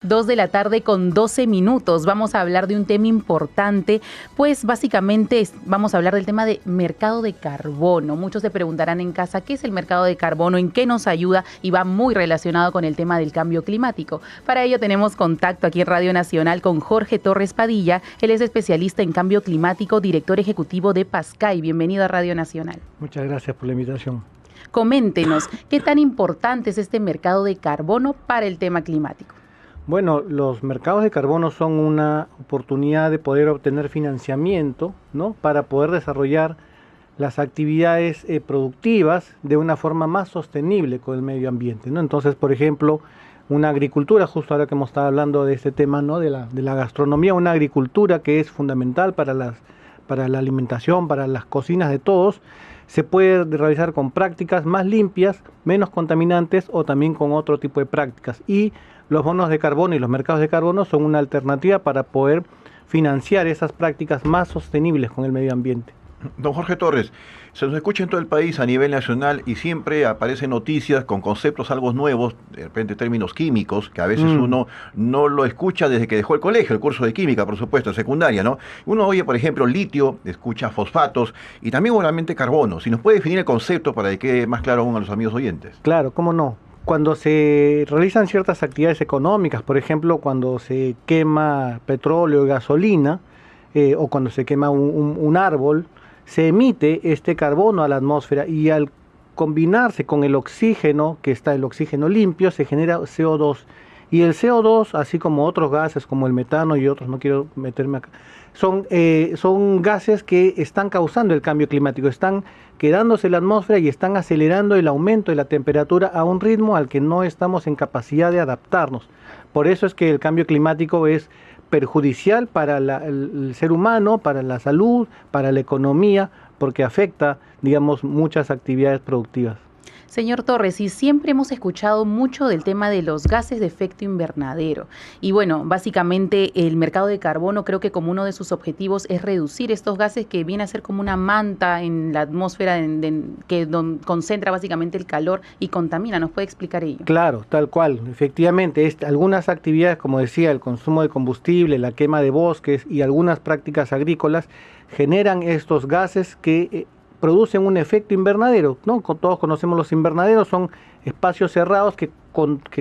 2 de la tarde con 12 minutos. Vamos a hablar de un tema importante, pues básicamente vamos a hablar del tema de mercado de carbono. Muchos se preguntarán en casa, ¿qué es el mercado de carbono? ¿En qué nos ayuda? Y va muy relacionado con el tema del cambio climático. Para ello tenemos contacto aquí en Radio Nacional con Jorge Torres Padilla. Él es especialista en cambio climático, director ejecutivo de PASCAI. Bienvenido a Radio Nacional. Muchas gracias por la invitación. Coméntenos, ¿qué tan importante es este mercado de carbono para el tema climático? Bueno, los mercados de carbono son una oportunidad de poder obtener financiamiento, ¿no?, para poder desarrollar las actividades productivas de una forma más sostenible con el medio ambiente, ¿no? Entonces, por ejemplo, una agricultura, justo ahora que hemos estado hablando de este tema, ¿no?, de la gastronomía, una agricultura que es fundamental para la alimentación, para las cocinas de todos, se puede realizar con prácticas más limpias, menos contaminantes o también con otro tipo de prácticas. Y los bonos de carbono y los mercados de carbono son una alternativa para poder financiar esas prácticas más sostenibles con el medio ambiente. Don Jorge Torres, se nos escucha en todo el país a nivel nacional y siempre aparecen noticias con conceptos algo nuevos, de repente términos químicos, que a veces uno no lo escucha desde que dejó el colegio, el curso de química, por supuesto, secundaria, ¿no? Uno oye, por ejemplo, litio, escucha fosfatos y también obviamente carbono. Si nos puede definir el concepto para que quede más claro aún a los amigos oyentes. Claro, cómo no. Cuando se realizan ciertas actividades económicas, por ejemplo, cuando se quema petróleo y gasolina, o cuando se quema un árbol, se emite este carbono a la atmósfera y al combinarse con el oxígeno, que está el oxígeno limpio, se genera CO2. Y el CO2, así como otros gases como el metano y otros, no quiero meterme acá, son gases que están causando el cambio climático, están quedándose en la atmósfera y están acelerando el aumento de la temperatura a un ritmo al que no estamos en capacidad de adaptarnos. Por eso es que el cambio climático es perjudicial para el ser humano, para la salud, para la economía, porque afecta, digamos, muchas actividades productivas. Señor Torres, y siempre hemos escuchado mucho del tema de los gases de efecto invernadero. Y bueno, básicamente el mercado de carbono creo que como uno de sus objetivos es reducir estos gases que viene a ser como una manta en la atmósfera que concentra básicamente el calor y contamina. ¿Nos puede explicar ello? Claro, tal cual. Efectivamente, algunas actividades, como decía, el consumo de combustible, la quema de bosques y algunas prácticas agrícolas generan estos gases que producen un efecto invernadero, ¿no? Todos conocemos los invernaderos, son espacios cerrados que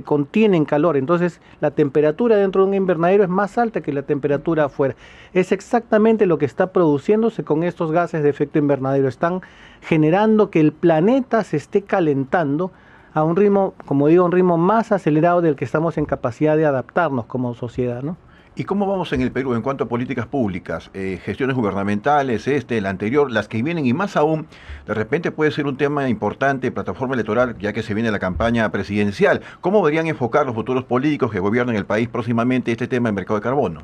contienen calor, entonces la temperatura dentro de un invernadero es más alta que la temperatura afuera. Es exactamente lo que está produciéndose con estos gases de efecto invernadero, están generando que el planeta se esté calentando a un ritmo, como digo, un ritmo más acelerado del que estamos en capacidad de adaptarnos como sociedad, ¿no? ¿Y cómo vamos en el Perú en cuanto a políticas públicas, gestiones gubernamentales, la anterior, las que vienen y más aún, de repente puede ser un tema importante, plataforma electoral, ya que se viene la campaña presidencial? ¿Cómo deberían enfocar los futuros políticos que gobiernen el país próximamente este tema del mercado de carbono?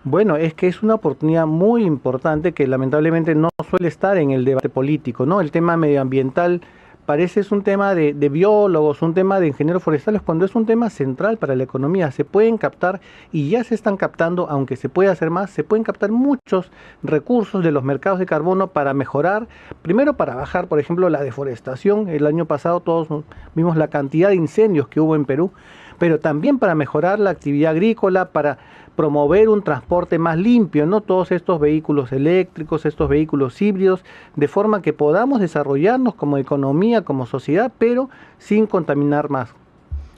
Bueno, es que es una oportunidad muy importante que lamentablemente no suele estar en el debate político, ¿no? El tema medioambiental parece es un tema de biólogos, un tema de ingenieros forestales, cuando es un tema central para la economía. Se pueden captar, y ya se están captando, aunque se puede hacer más, se pueden captar muchos recursos de los mercados de carbono para mejorar, primero para bajar, por ejemplo, la deforestación. El año pasado todos vimos la cantidad de incendios que hubo en Perú, pero también para mejorar la actividad agrícola, para promover un transporte más limpio, ¿no? Todos estos vehículos eléctricos, estos vehículos híbridos, de forma que podamos desarrollarnos como economía, como sociedad, pero sin contaminar más.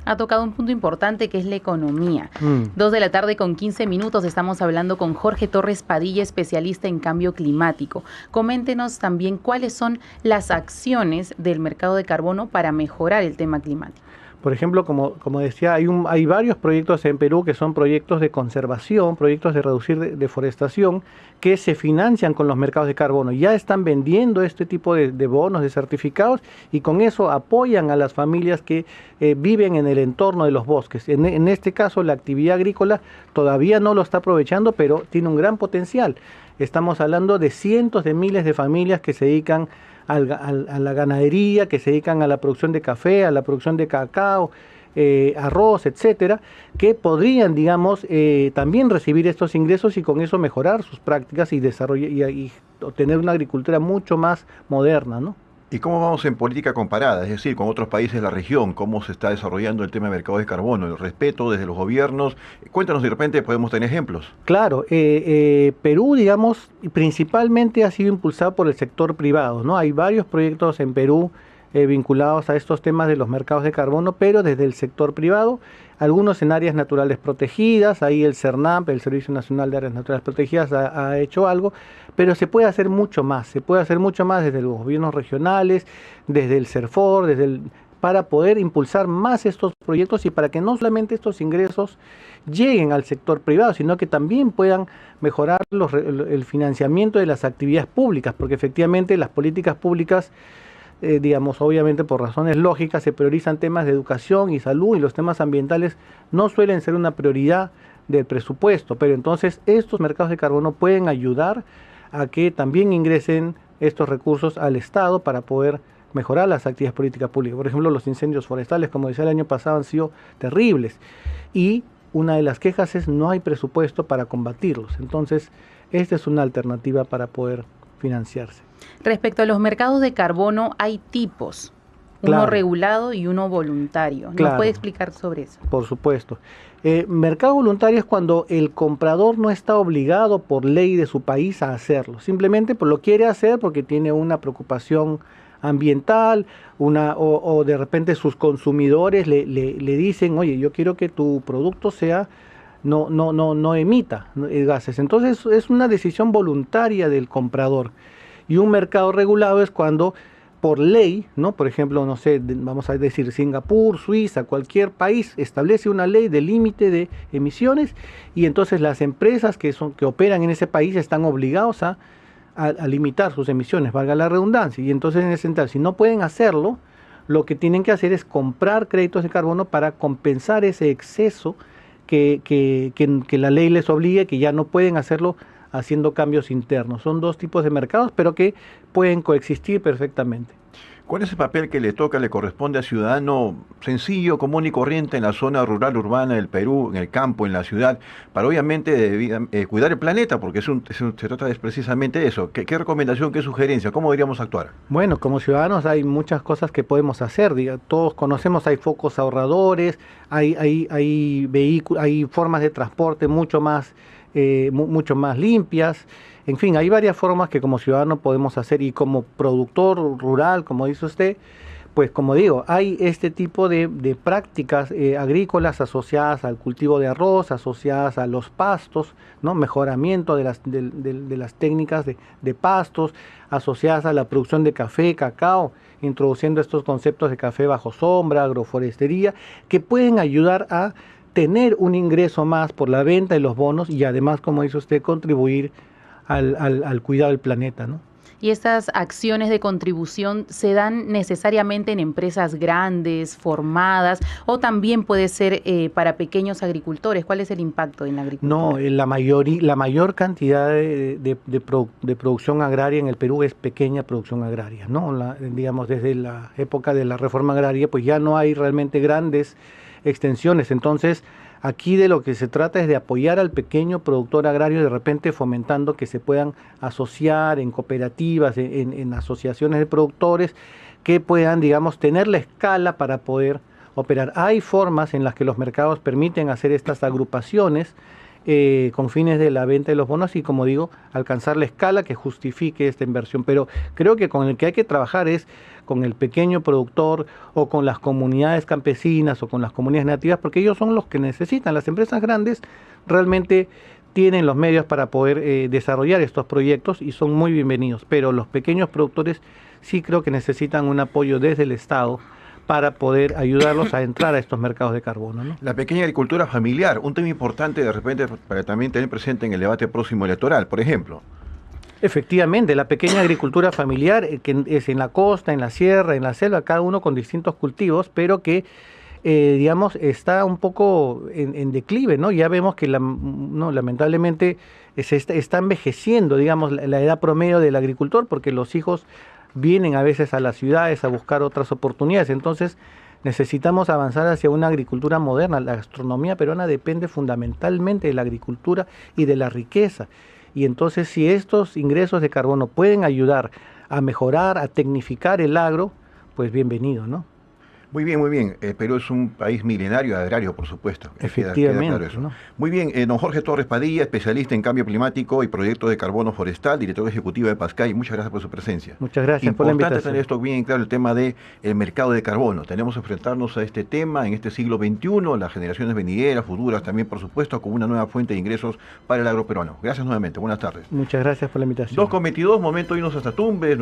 Ha tocado un punto importante que es la economía. 2 de la tarde con 15 minutos estamos hablando con Jorge Torres Padilla, especialista en cambio climático. Coméntenos también cuáles son las acciones del mercado de carbono para mejorar el tema climático. Por ejemplo, como decía, hay varios proyectos en Perú que son proyectos de conservación, proyectos de reducir deforestación, que se financian con los mercados de carbono. Ya están vendiendo este tipo de bonos, de certificados, y con eso apoyan a las familias que viven en el entorno de los bosques. En este caso, la actividad agrícola todavía no lo está aprovechando, pero tiene un gran potencial. Estamos hablando de cientos de miles de familias que se dedican a la ganadería, que se dedican a la producción de café, a la producción de cacao, arroz, etcétera, que podrían, digamos, también recibir estos ingresos y con eso mejorar sus prácticas y desarrollar y obtener una agricultura mucho más moderna, ¿no? ¿Y cómo vamos en política comparada? Es decir, con otros países de la región, ¿cómo se está desarrollando el tema de mercado de carbono, el respeto desde los gobiernos? Cuéntanos, de repente podemos tener ejemplos. Claro, Perú, digamos, principalmente ha sido impulsado por el sector privado, ¿no? Hay varios proyectos en Perú vinculados a estos temas de los mercados de carbono, pero desde el sector privado, algunos en áreas naturales protegidas, ahí el CERNAP, el Servicio Nacional de Áreas Naturales Protegidas, ha hecho algo, pero se puede hacer mucho más, desde los gobiernos regionales, desde el CERFOR, para poder impulsar más estos proyectos y para que no solamente estos ingresos lleguen al sector privado, sino que también puedan mejorar el financiamiento de las actividades públicas, porque efectivamente las políticas públicas, digamos, obviamente por razones lógicas, se priorizan temas de educación y salud y los temas ambientales no suelen ser una prioridad del presupuesto, pero entonces estos mercados de carbono pueden ayudar a que también ingresen estos recursos al Estado para poder mejorar las actividades políticas públicas. Por ejemplo, los incendios forestales, como decía el año pasado, han sido terribles y una de las quejas es no hay presupuesto para combatirlos. Entonces, esta es una alternativa para poder financiarse. Respecto a los mercados de carbono, hay tipos, uno Claro. regulado y uno voluntario. ¿Nos Claro. puede explicar sobre eso? Por supuesto. Mercado voluntario es cuando el comprador no está obligado por ley de su país a hacerlo. Simplemente lo quiere hacer porque tiene una preocupación ambiental, o de repente sus consumidores le dicen, oye, yo quiero que tu producto sea no emita gases. Entonces es una decisión voluntaria del comprador. Y un mercado regulado es cuando por ley, ¿no? Por ejemplo, no sé, vamos a decir Singapur, Suiza, cualquier país establece una ley de límite de emisiones y entonces las empresas que operan en ese país están obligados a limitar sus emisiones, valga la redundancia. Y entonces en ese sentido, si no pueden hacerlo, lo que tienen que hacer es comprar créditos de carbono para compensar ese exceso que la ley les obliga, que ya no pueden hacerlo haciendo cambios internos. Son dos tipos de mercados, pero que pueden coexistir perfectamente. ¿Cuál es el papel que le corresponde al ciudadano sencillo, común y corriente en la zona rural, urbana del Perú, en el campo, en la ciudad, para obviamente cuidar el planeta? Porque se trata precisamente de eso. ¿Qué recomendación, qué sugerencia? ¿Cómo deberíamos actuar? Bueno, como ciudadanos hay muchas cosas que podemos hacer. Todos conocemos, hay focos ahorradores, hay vehículos, hay formas de transporte mucho más limpias. En fin, hay varias formas que como ciudadano podemos hacer y como productor rural, como dice usted, pues como digo, hay este tipo de prácticas agrícolas asociadas al cultivo de arroz, asociadas a los pastos, ¿no? Mejoramiento de las técnicas de pastos, asociadas a la producción de café, cacao, introduciendo estos conceptos de café bajo sombra, agroforestería, que pueden ayudar a tener un ingreso más por la venta de los bonos y además, como dice usted, contribuir al cuidado del planeta, ¿no? ¿Y estas acciones de contribución se dan necesariamente en empresas grandes, formadas, o también puede ser para pequeños agricultores? ¿Cuál es el impacto en la agricultura? No, la mayor cantidad de producción agraria en el Perú es pequeña producción agraria, ¿no? Digamos, desde la época de la reforma agraria, pues ya no hay realmente grandes extensiones. Entonces, aquí de lo que se trata es de apoyar al pequeño productor agrario, de repente fomentando que se puedan asociar en cooperativas, en asociaciones de productores que puedan, digamos, tener la escala para poder operar. Hay formas en las que los mercados permiten hacer estas agrupaciones con fines de la venta de los bonos y, como digo, alcanzar la escala que justifique esta inversión. Pero creo que con el que hay que trabajar es con el pequeño productor o con las comunidades campesinas o con las comunidades nativas, porque ellos son los que necesitan. Las empresas grandes realmente tienen los medios para poder desarrollar estos proyectos y son muy bienvenidos, pero los pequeños productores sí creo que necesitan un apoyo desde el Estado para poder ayudarlos a entrar a estos mercados de carbono, ¿no? La pequeña agricultura familiar, un tema importante de repente para también tener presente en el debate próximo electoral, por ejemplo. Efectivamente, la pequeña agricultura familiar, que es en la costa, en la sierra, en la selva, cada uno con distintos cultivos, pero que, digamos, está un poco en declive, ¿no? Ya vemos que lamentablemente está envejeciendo, digamos, la edad promedio del agricultor, porque los hijos vienen a veces a las ciudades a buscar otras oportunidades. Entonces, necesitamos avanzar hacia una agricultura moderna. La gastronomía peruana depende fundamentalmente de la agricultura y de la riqueza. Y entonces, si estos ingresos de carbono pueden ayudar a mejorar, a tecnificar el agro, pues bienvenido, ¿no? Muy bien, muy bien. Perú es un país milenario, agrario, por supuesto. Efectivamente. Queda claro eso. ¿No? Muy bien, don Jorge Torres Padilla, especialista en cambio climático y proyectos de carbono forestal, director ejecutivo de PASCAI. Muchas gracias por su presencia. Muchas gracias por la invitación. Importante tener esto bien claro, el tema del mercado de carbono. Tenemos que enfrentarnos a este tema en este siglo XXI, las generaciones venideras, futuras también, por supuesto, como una nueva fuente de ingresos para el agro peruano. Gracias nuevamente. Buenas tardes. Muchas gracias por la invitación. 2:22, momento de irnos hasta Tumbes.